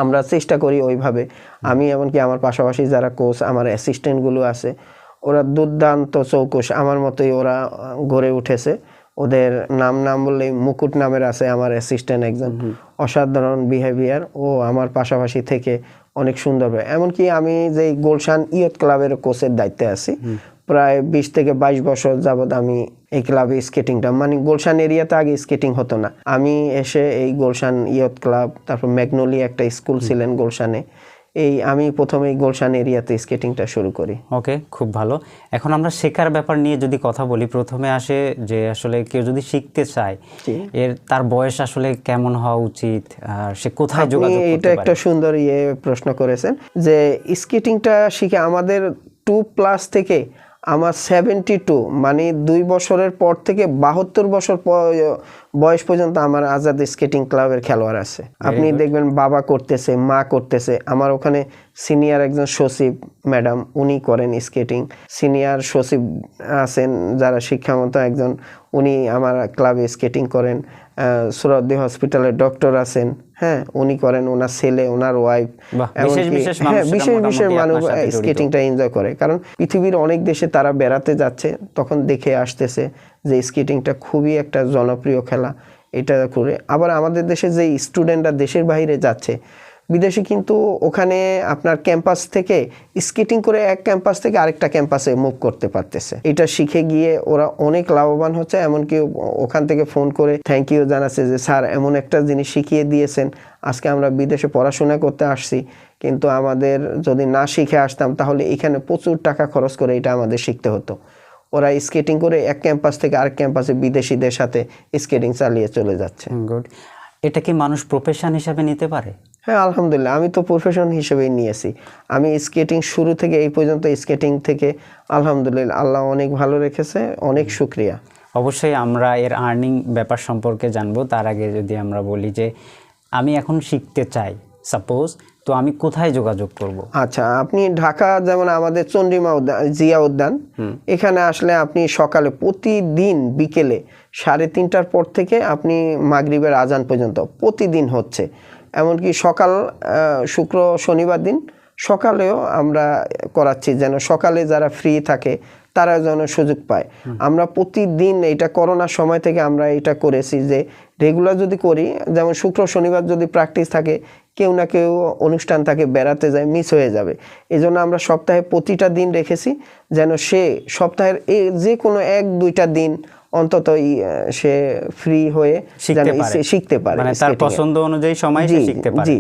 আমরা চেষ্টা করি ওইভাবে। আমি এমনকি আমার পাশাপাশি যারা কোচ আমার অ্যাসিস্ট্যান্টগুলো আছে ওরা দুর্দান্ত চৌকস, আমার মতোই ওরা গড়ে উঠেছে। ওদের নাম বললেই মুকুট নামের আছে আমার অ্যাসিস্ট্যান্ট একজন, অসাধারণ বিহেভিয়ার। ও আমার পাশাপাশি থেকে অনেক সুন্দরভাবে, এমনকি আমি যে গুলশান ইয়ুথ ক্লাবের কোচের দায়িত্বে আছি প্রায় 20 থেকে 22 বছর যাবৎ আমি এই ক্লাবে স্কেটিংটা, মানে গুলশান এরিয়াতে আগে স্কেটিং হতো না। আমি এসে এই গুলশান ইয়ুথ ক্লাব, তারপর ম্যাগনোলিয়া একটা স্কুল ছিলেন গুলশানে, আমি প্রথমে এই গুলশান এরিয়াতে স্কেটিংটা শুরু করি। ওকে, খুব ভালো। এখন আমরা শেখার ব্যাপার নিয়ে যদি কথা বলি, প্রথমে আসে যে আসলে কেউ যদি শিখতে চায় তার বয়স আসলে কেমন হওয়া উচিত, আর সে কোথায় যোগাযোগ করতে পারে? এটা একটা সুন্দর প্রশ্ন করেছেন যে স্কেটিংটা শিখে আমাদের 2+ থেকে আমার 72 মানে 2 বছরের পর থেকে 72 বছর বয়স পর্যন্ত আমার আজাদ স্কেটিং ক্লাবের খেলোয়াড় আছে। আপনি দেখবেন বাবা করতেছে, মা করতেছে। আমার ওখানে সিনিয়র একজন সচিব ম্যাডাম, উনি করেন স্কেটিং। সিনিয়র সচিব আছেন যারা শিক্ষামত একজন, উনি আমার ক্লাবে স্কেটিং করেন। সুরাদ্দি হসপিটালের ডক্টর আছেন, হ্যাঁ উনি করেন, ওনার ছেলে, ওনার ওয়াইফ, বিশেষ মানুষ স্কেটিংটা এনজয় করে। কারণ পৃথিবীর অনেক দেশে তারা বেড়াতে যাচ্ছে, তখন দেখে আসতেছে যে স্কেটিংটা খুবই একটা জনপ্রিয় খেলা। এটা করে আবার আমাদের দেশে যে স্টুডেন্টরা দেশের বাইরে যাচ্ছে বিদেশে, কিন্তু ওখানে আপনার ক্যাম্পাস থেকে স্কেটিং করে এক ক্যাম্পাস থেকে আরেকটা ক্যাম্পাসে মুভ করতে পারতেছে। এটা শিখে গিয়ে ওরা অনেক লাভবান হচ্ছে। এমনকি ওখান থেকে ফোন করে থ্যাংক ইউ জানাচ্ছে যে স্যার এমন একটা জিনিস শিখিয়ে দিয়েছেন, আজকে আমরা বিদেশে পড়াশোনা করতে আসছি, কিন্তু আমাদের যদি না শিখে আসতাম তাহলে এখানে প্রচুর টাকা খরচ করে এটা আমাদের শিখতে হতো। ওরা স্কেটিং করে এক ক্যাম্পাস থেকে আরেক ক্যাম্পাসে বিদেশিদের সাথে স্কেটিং চালিয়ে চলে যাচ্ছে। গুড। এটা কি মানুষ প্রফেশন হিসেবে নিতে পারে? হ্যাঁ, আলহামদুলিল্লাহ, আমি তো প্রফেশন হিসেবেই নিয়েছি। আমি স্কেটিং শুরু থেকে এই পর্যন্ত স্কেটিং থেকে আলহামদুলিল্লাহ আল্লাহ অনেক ভালো রেখেছে, অনেক শুকরিয়া। অবশ্যই আমরা এর আর্নিং ব্যাপার সম্পর্কে জানবো। তার আগে যদি আমরা বলি যে আমি এখন শিখতে চাই সাপোজ, তো আমি কোথায় যোগাযোগ করব? আচ্ছা, আপনি ঢাকা যেমন আমাদের চন্দ্রিমা জিয়া উদ্যান, এখানে আসলে আপনি সকালে প্রতিদিন বিকেলে 3:30টার পর থেকে আপনি মাগরিবের আজান পর্যন্ত প্রতিদিন হচ্ছে। এমনকি সকাল শুক্র শনিবার দিন সকালেও আমরা করাচ্ছি, যেন সকালে যারা ফ্রি থাকে তারা যেন সুযোগ পায়। আমরা প্রতিদিন, এটা করোনার সময় থেকে আমরা এটা করেছি যে রেগুলার যদি করি, যেমন শুক্র শনিবার যদি প্র্যাকটিস থাকে, কেউ না কেউ অনুষ্ঠান থাকে, বেড়াতে যায়, মিস হয়ে যাবে। এই জন্য আমরা সপ্তাহে প্রতিটা দিন রেখেছি, যেন সে সপ্তাহের যে কোনো 1-2টা দিন অন্তত সে ফ্রি হয়ে শিখতে পারে, মানে তার পছন্দ অনুযায়ী সময় সে শিখতে পারে। জি।